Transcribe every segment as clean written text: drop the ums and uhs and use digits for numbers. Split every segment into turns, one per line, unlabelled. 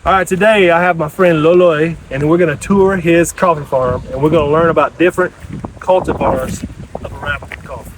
All right, today I have my friend Loloy, and we're going to tour his coffee farm, and we're going to learn about different cultivars of Arabica coffee.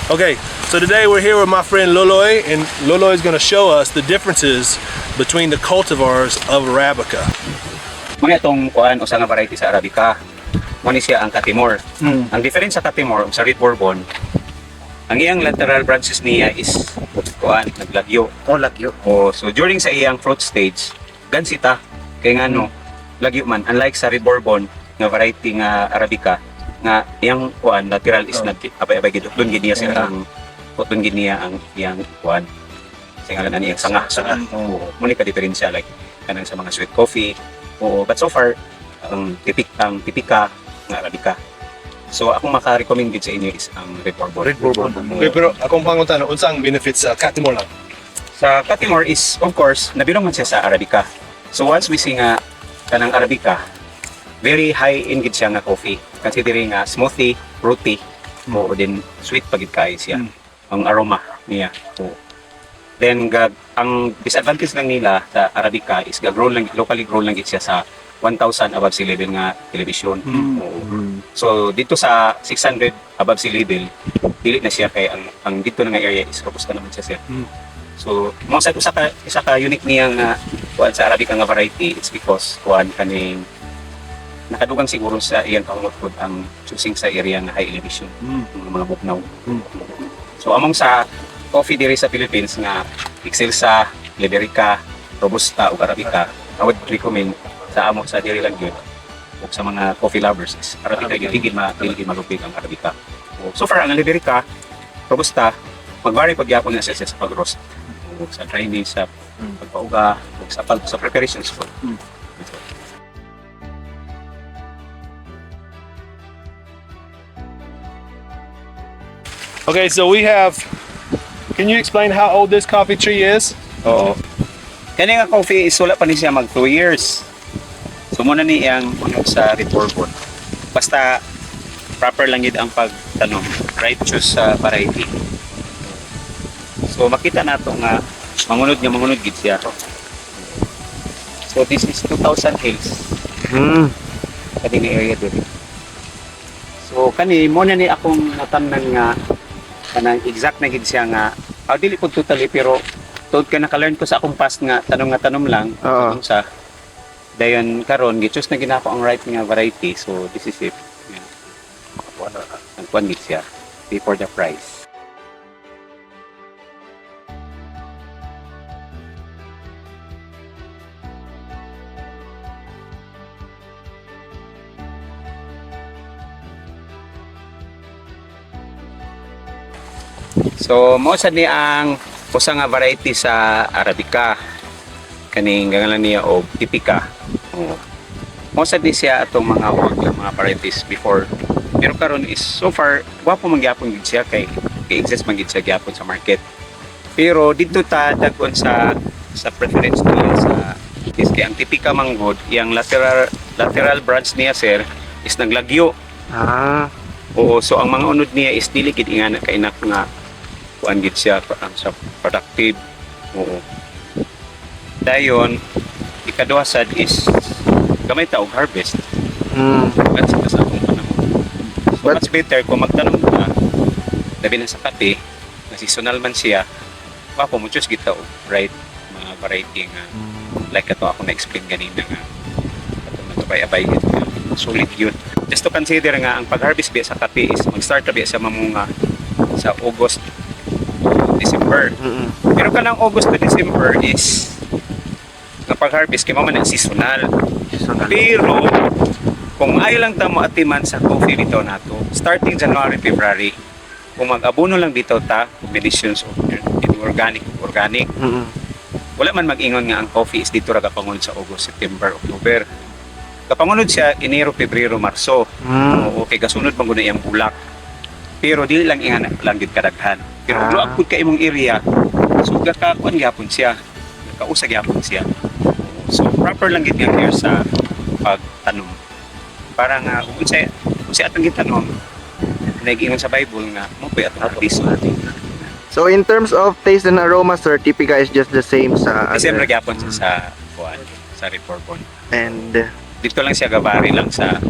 Okay, so today we're here with my friend Loloy, and Loloy is going to show us the differences between the cultivars of Arabica.
Mga itong kuan usa nga variety sa Arabica, mo ni siya ang Catimor. Ang difference sa Catimor sa Red Bourbon, ang iyang lateral branches niya is kuan naglagyo.
Oh, lagyo.
So during sa iyang fruit stage, gansita kay ngano lagyo man, unlike sa Red Bourbon nga variety nga Arabica nga iyang kuan lateral is abay-abay gid doon gid niya siya ang doon gid niya ang iyang kuan singalan na niyang sanga. Mo ni ka diferensya like kanang sa mga sweet coffee. But so far ang tipika nga Arabica. So akong maka-recommend gid sa inyo is ang Red Bourbon.
Red Bourbon. Okay, pero akong panguntan, unsang benefits sa Catimor lang?
Sa Catimor is of course nabilong man siya sa Arabica. So once we see nga kanang Arabica, very high in gid siya nga coffee. Considering nga smoothie, fruity, o din sweet pagid kay siya. Ang aroma niya. Then ang disadvantage lang nila sa Arabica is locally grown lang gid siya sa 1,000 above sea level nga television. So dito sa 600 above sea level, dili na siya kay ang dito na nga area is robusta naman siya sir. So mo sa isa ka unique niya nga kuan sa Arabica nga variety, it's because kuan kaning nakadugang siguro sa iyang kaungod ang choosing sa area nga high elevation, mga buknaw. So among sa coffee diri sa Philippines nga Excelsa, Liberica, Robusta ug Arabica, I would recommend sa amo sa diri lang yun ug sa mga coffee lovers is Arabica gid malupit ang Arabica. So far ang Liberica, Robusta mag-vary pag gyapon na siya sa pag-roast, sa grinding, sa pagpauga, ug sa preparations po.
Okay, so can you explain how old this coffee tree is?
Oo. Kani nga coffee is wala pa ni siya mag 2 years. So muna ni iyang unod sa Red Bourbon. Basta proper lang gid ang pagtanong, right choose sa variety. So makita nato nga mangunod gid siya. So this is 2,000 hills. Kani nga area diri. So kani mo na ni akong natamnan nga kanang exact na gid siya nga dili pud totally pero tod ka naka-learn ko sa akong past nga tanom lang sa dayon karon gi-choose na ginako ang right nga variety. So this is it. Ang kuan gid siya before the price. So mo sad ni ang usa nga variety sa Arabica kaning gangalan niya og tipika. Mo sad ni siya atong mga old mga varieties before. Pero karon is so far wapo man gyapon gid siya kay exist man gid siya gyapon sa market. Pero dito ta dagon sa preference niya sa is kay ang tipika manggod yang lateral branch niya sir is naglagyo. So ang mga unod niya is dili gid ingana kay inak nga kuan gid siya sa productive. Dayon ikaduha sad is gamay ta og harvest. Kasi sa akong panahon. So much better kung magtanom ka labi na sa kape na seasonal man siya, wapo mo choose gid ta og right mga variety nga like ato ako na-explain ganina nga atong nagabay-abay gid sulit yun. Just to consider nga ang pag-harvest biya sa kape is mag-start na biya sa mamunga sa August December. Pero kanang August to December is nga pag-harvest kay man seasonal. Pero kung ayaw lang ta mo atiman sa coffee bitaw nato starting January, February, kung mag-abono lang bitaw ta combinations of organic wala man mag-ingon nga ang coffee is dito ra kapangunod sa August, September, October. Kapangunod siya Enero, Pebrero, Marso. Oo, okay, kasunod man gud iyang bulak. Pero dili lang ingan lang gid kadaghan. Pero duwa pud ka imong area, so gakakuan gyapon siya. Kausag gyapon siya. So proper lang gid nga care sa pagtanom. Para nga unsa atong gitanom, nag-ingon sa Bible nga mo pa atong harvest.
So in terms of taste and aroma, sir, Typica is just the same sa
Kasi
other.
gyapon siya sa kuan, sa Red Bourbon.
And
Dito lang siya gabari lang sa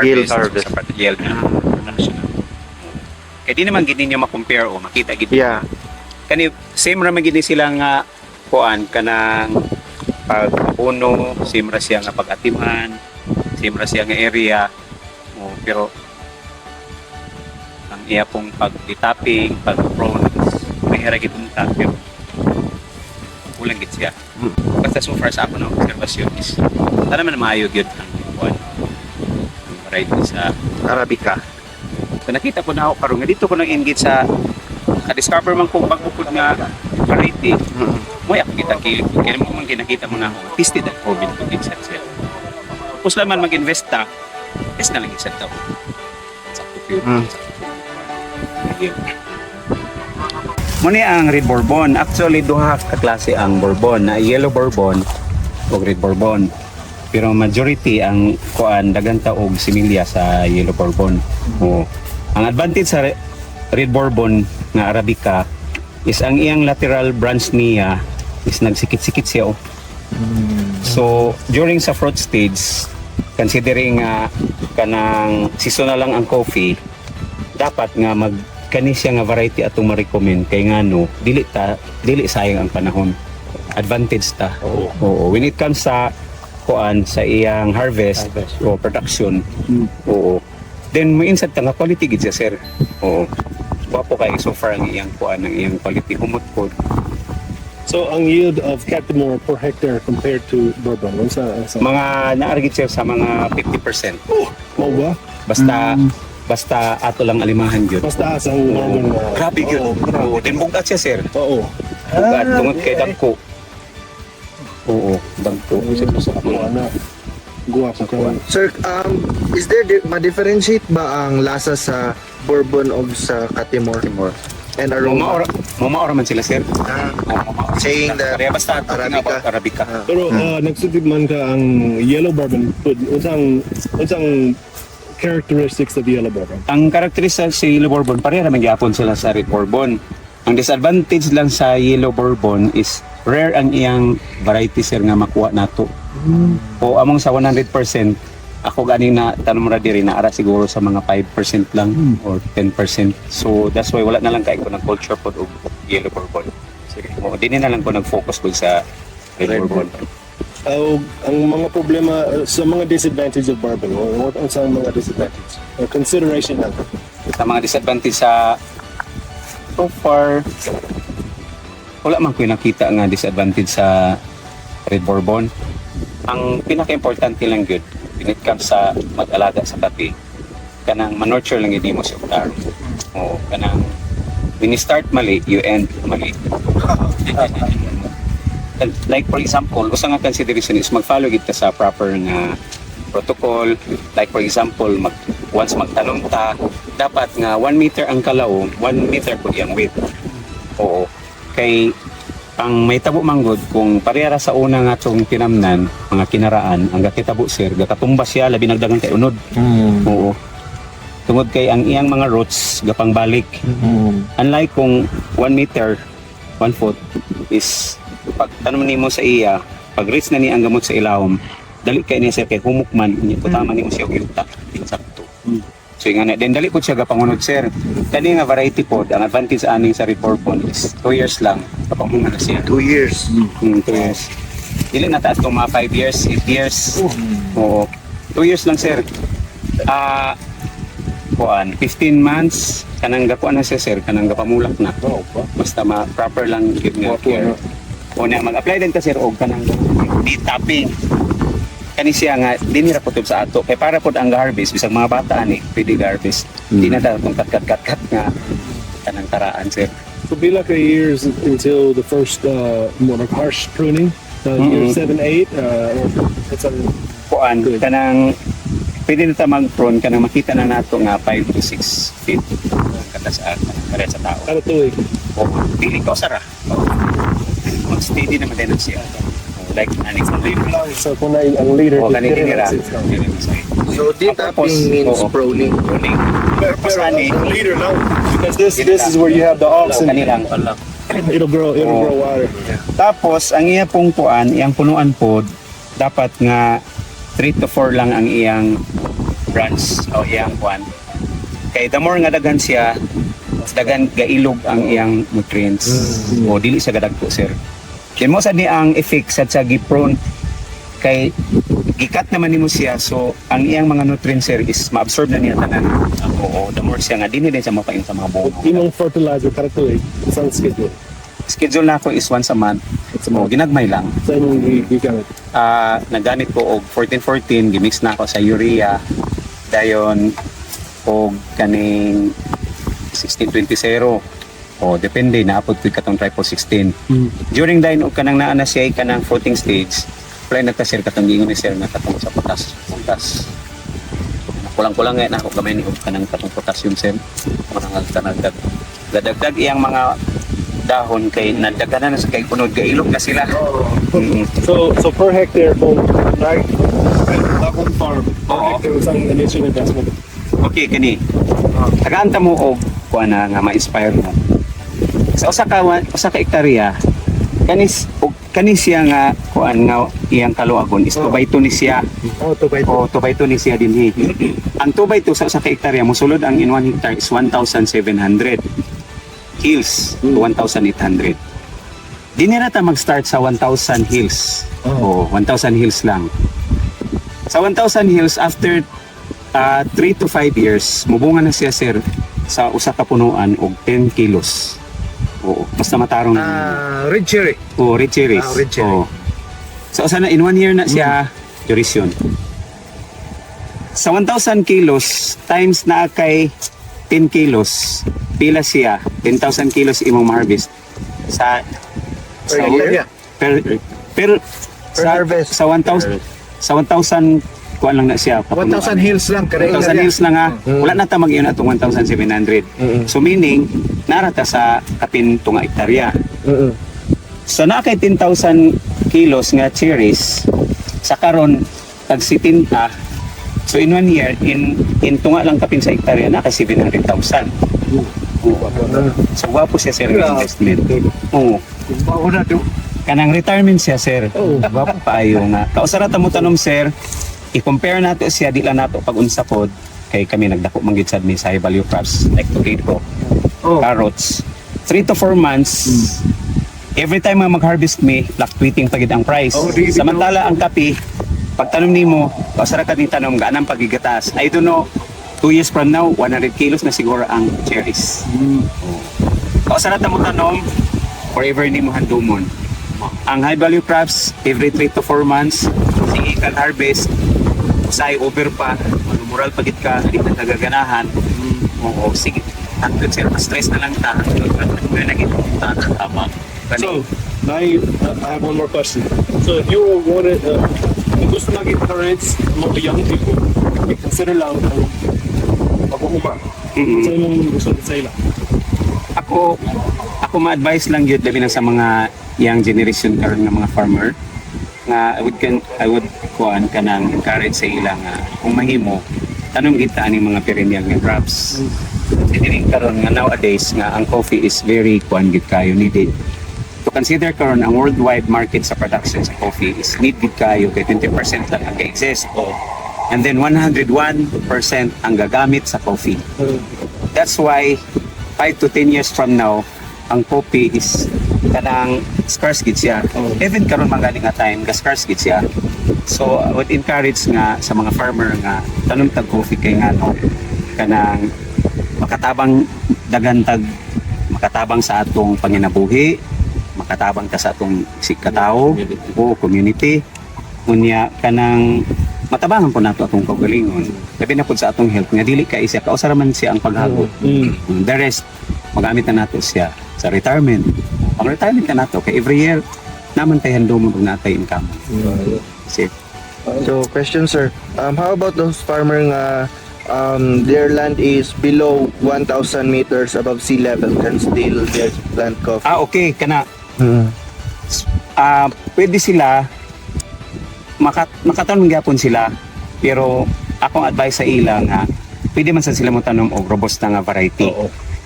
Yield
harvest.
harvest.
Sa yield na. Kaya di naman gini niyo ma-compare o makita gid.
yeah,
Kani same ra man gid sila nga kuan kanang pag-puno, same ra siya nga pag-atiman, same ra siya nga area. Pero ang iya pong pag-tapping, pag-prawns, mahira gid unta pero kulang gid siya. Basta so far sa ako na observasyon is tara man maayo gyud ang kuan. Ang variety sa
Arabica.
so nakita ko na ako karon nga dito ko nang engage sa ka-discover man ko pagpupod nga variety. Mo ako kitang kilig kaya mo man kinakita mo na ako tested and proven ko din sa siya. Tapos lang man mag-invest ta, test na lang isang taon. Sakto yun. Muna ang Red Bourbon. Actually, duha ka klase ang Bourbon na Yellow Bourbon o Red Bourbon. Pero majority ang kuan daghang taog similya sa Yellow Bourbon. O ang advantage sa Red Bourbon na Arabica is ang iyang lateral branch niya is nagsikit-sikit siya. So, during sa fruit stage, considering kanang seasonal lang ang coffee, dapat nga kani siya nga variety atong ma-recommend kay ngano dili sayang ang panahon. Advantage ta. Oo. When it comes sa kuan sa iyang harvest o production. Oo. Then mo insert nga quality gid siya, sir. Oo. Wapo kay so far ang iyang kuan ang iyang quality humot pod.
So, ang yield of Catamore per hectare compared to Bourbon,
Mga naargit siya sa mga 50%.
Mo ba?
Basta ato lang alimahan gyud.
Basta ang Bourbon.
Grabe gyud. Oo, din bugat siya, sir.
Oo.
Bugat tungod kay dagko. Oo, dagko.
Guwapo ka.
Sir, is there ma-differentiate ba ang lasa sa Bourbon o sa Catamore and aroma?
Mamaora man sila, sir.
Saying that
Kaya basta
Arabica.
Arabica.
Pero nagsitid man ka ang Yellow Bourbon, unsang characteristics of the Yellow Bourbon?
Ang karakteristik sa Yellow Bourbon, pareha naman gyapon sila sa Red Bourbon. Ang disadvantage lang sa Yellow Bourbon is rare ang iyang variety, sir, nga makuha nato. O among sa 100%, ako ganing na tanong ra diri na ara siguro sa mga 5% lang or 10%. So that's why wala na lang kay ko ng culture pod og Yellow Bourbon. Sige mo dinhi na lang ko nag-focus pod sa Red Bourbon.
Ang mga problema sa mga disadvantage of bourbon, what are some mga disadvantage? Consideration lang.
Sa mga disadvantage sa so far wala man ko nakita nga disadvantage sa Red Bourbon. Ang pinaka-importante lang gyud when it comes sa mag-alaga sa kape, kanang manurture lang yun mo sa utar. O kanang when you start mali, you end mali. Like for example, usa nga consideration is mag-follow gid ta sa proper nga protocol. Like for example, once magtanong ta, dapat nga 1 meter ang kalaw, 1 meter po yung width. Oo. Kay ang may tabo manggod kung parehara sa una nga itong tinamnan, mga kinaraan, ang gakitabo, sir, gakatumba siya, labi nagdagang kay unod. Oo. Tungod kay ang iyang mga roots gapang balik. Unlike kung 1 meter, 1 foot is pag tanong nimo sa iya, pag reach na ni ang gamot sa ilawom, dali kay niya, sir, kay humukman, putaman nimo siya og yuta, insakto. So nga then dali po siya gapangunod, sir. Kani nga variety pod, ang advantage aning sa Red Bourbon is 2 years lang kapangunod na siya.
2 years.
2 years. Dili na taas kung mga 5 years, 8 years. Oo. 2 years lang, sir. Kuan, 15 months kanang gakuan na siya, sir, kanang gapamulak na. Basta proper lang gyud nga care. O na mag-apply din ta, sir, og kanang tapping. Kani siya nga dinira po sa ato kay para pod ang harvest bisag mga bata ani pwede harvest. Di na daw tong kat nga kanang taraan, sir.
So be like a years until the first more like harsh pruning, year 7, 8. It's a
Kuan kanang pwede na ta mag-prune kanang makita na nato nga 5 to 6 feet katasaan para sa tao.
out of tuig.
O dili ka usara. Mag steady naman din siya. Like aning
So kung na ang leader,
o kanini nira.
So detapping means pruning.
Pruning. Purpose ani
ang leader now because this is where you have the oxen.
kanilang
It'll grow water.
Tapos ang iya pong kuan, iyang punuan pod dapat nga 3 to 4 lang ang iyang branch o iyang kuan. Kay the more nga daghan siya, mas daghan gailog ang iyang nutrients. O dili siya gadagko sir. Kaya mo sad ni ang effect sad sa giprone kay gikat naman nimo siya so ang iyang mga nutrients sir is ma-absorb na niya tanan. Oo, the more siya nga dinhi din siya mapain sa mga buong.
Imong fertilizer kada tuig. Sounds schedule.
Schedule na ako is once a month. So ginagmay lang.
So imong gigamit.
Nagamit ko og 14-14, gimix na ako sa urea dayon og kaning 16-20 o depende na apod pud katong triple 16 during dine og kanang naa na siya kanang fruiting stage play na ta sir katong giingon ni sir na katong sa potas kulang-kulang nga na ako gamay ni og kanang katong potassium sir manang kanagdag gadagdag iyang mga dahon kay nadaganan na sa kay unod gailog na sila.
So per hectare kung right akong farm, per hectare was ang initial investment.
Okay kani. Tagaanta mo og kuan na nga ma-inspire mo. Sa usa ka hektarya kani siya nga kuan nga iyang kaluagon is 2 by 2 ni siya.
Oh, 2 by 2.
O 2 by 2 ni siya dinhi. Ang 2 by 2 sa usa ka hektarya mosulod ang in 1 hectare is 1,700. Hills 1,800. Di na ta mag-start sa 1,000 hills. O 1,000 hills lang. Sa 1,000 hills after 3 to 5 years, mubunga na siya sir sa usa ka punuan og 10 kilos. Oo, basta matarong
Red cherry.
o red cherries.
Red cherry.
Oo. So usa na in 1 year na siya duration. Sa 1,000 kilos times na kay 10 kilos, pila siya 10,000 kilos imong ma-harvest sa
year?
per
harvest.
sa 1,000 kuan lang na siya
1,000 hills lang.
1,000 hills lang ha. Wala na ta mag-iyon atong 1,700. So meaning narata sa kapin tunga hektarya. So na kay 10,000 kilos nga cherries sa karon tag 70. So in 1 year in tunga lang kapin sa hektarya na kay 700,000. So wapo siya sir ng investment. Oo. Kanang retirement siya sir. Wapo kaayo nga. Kausara ta mo tanom sir. I-compare nato siya di lang nato pag unsa pod kay kami nagdako man gid sad ni sa high value crops like tomato, carrots. 3 to 4 months every time nga mag-harvest me fluctuating pa gid ang price. Samantala ang kape pagtanom nimo kausara ka ni tanom ganang pagigatas. I don't know 2 years from now 100 kilos na siguro ang cherries. Kausara ta mo tanom forever nimo handumon. Ang high value crops every 3 to 4 months sige kan harvest usay over pa moral pagit ka di na nagaganahan. Oo sige hangtod sir stress na lang ta kaya nagita tama.
So I have one more question. So if you wanted gusto mag-encourage mga young people, consider lang ang pag-uuma. So yung gusto sa ila.
Ako ma-advise lang yun labi na sa mga young generation karon nga mga farmer nga I would kuan kanang encourage sa ila nga kung mahimo tanong kita aning mga perennial nga crops. Kasi karon nga nowadays nga ang coffee is very kuan gid kayo needed. To consider karon ang worldwide market sa production sa coffee is needed kayo kay 20% lang ang exist and then 101% ang gagamit sa coffee. That's why 5 to 10 years from now ang coffee is kanang scarce gid siya. Even karon magaling nga time ga scarce gid siya. So I would encourage nga sa mga farmer nga tanom tag coffee kay nga no kanang makatabang dagantag makatabang sa atong panginabuhi, makatabang ta sa atong sikatawo o community. Unya kanang matabangan po nato atong kaugalingon. Labi na po sa atong health nga dili ka isya kausara man siya ang paghagot. The rest magamit na nato siya sa retirement. Pang retirement ka nato kay every year naman tayo handom og natay income. Kasi
So, question sir, how about those farmer nga their land is below 1,000 meters above sea level can still get plant coffee?
okay kana
Hmm.
pwede sila makatanong gyapon sila pero akong advice sa ila nga pwede man sad sila mo tanom og robusta nga variety.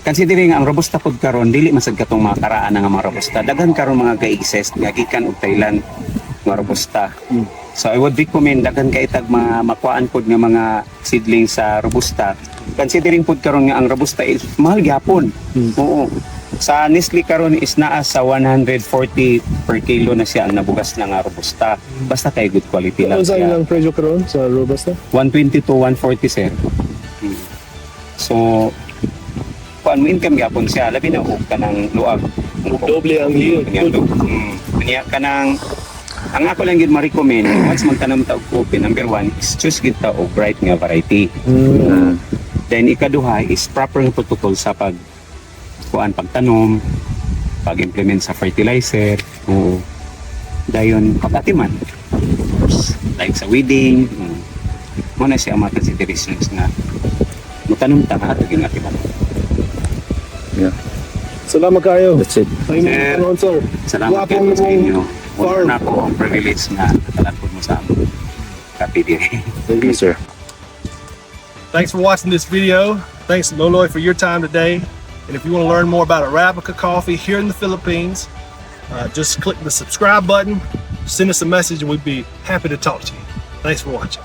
Considering ang robusta pod karon dili masad katong mga karaan nga mga robusta. Daghan karon mga ga-exist nga gikan og Thailand nga robusta. So I would recommend daghan kay tag mga makuan pod nga mga seedlings sa robusta. Considering pod karon nga ang robusta is mahal gyapon. Oo. Sa Nestle karon is naa sa 140 per kilo na siya ang nabugas na nga robusta. Basta kay good quality lang
Ano sa
siya.
ilang presyo karon sa Robusta?
120 to 140 sir. So kuan mo income gyapon siya labi na og kanang luag.
Doble ang yield.
Kanya kanang ang ako lang gid ma-recommend once magtanom ta og coffee, number 1 is choose gid ta og bright nga variety. Then ikaduha is proper nga protocol sa pagtanom, pag-implement sa fertilizer, o dayon pag-atiman. Of course, like sa weeding, muna siya ang mga considerations na mutanom ta nga ato ginatiman.
Salamat kayo.
That's it.
Ay mo
Sir.
karon sir.
Salamat
Gwapong
kayo sa inyo.
farm.
Una na po ang privilege na natalapod mo sa aming kape diri.
Thank you, sir.
Thanks for watching this video. Thanks Loloy for your time today. And if you want to learn more about Arabica coffee here in the Philippines, just click the subscribe button, send us a message, and we'd be happy to talk to you. Thanks for watching.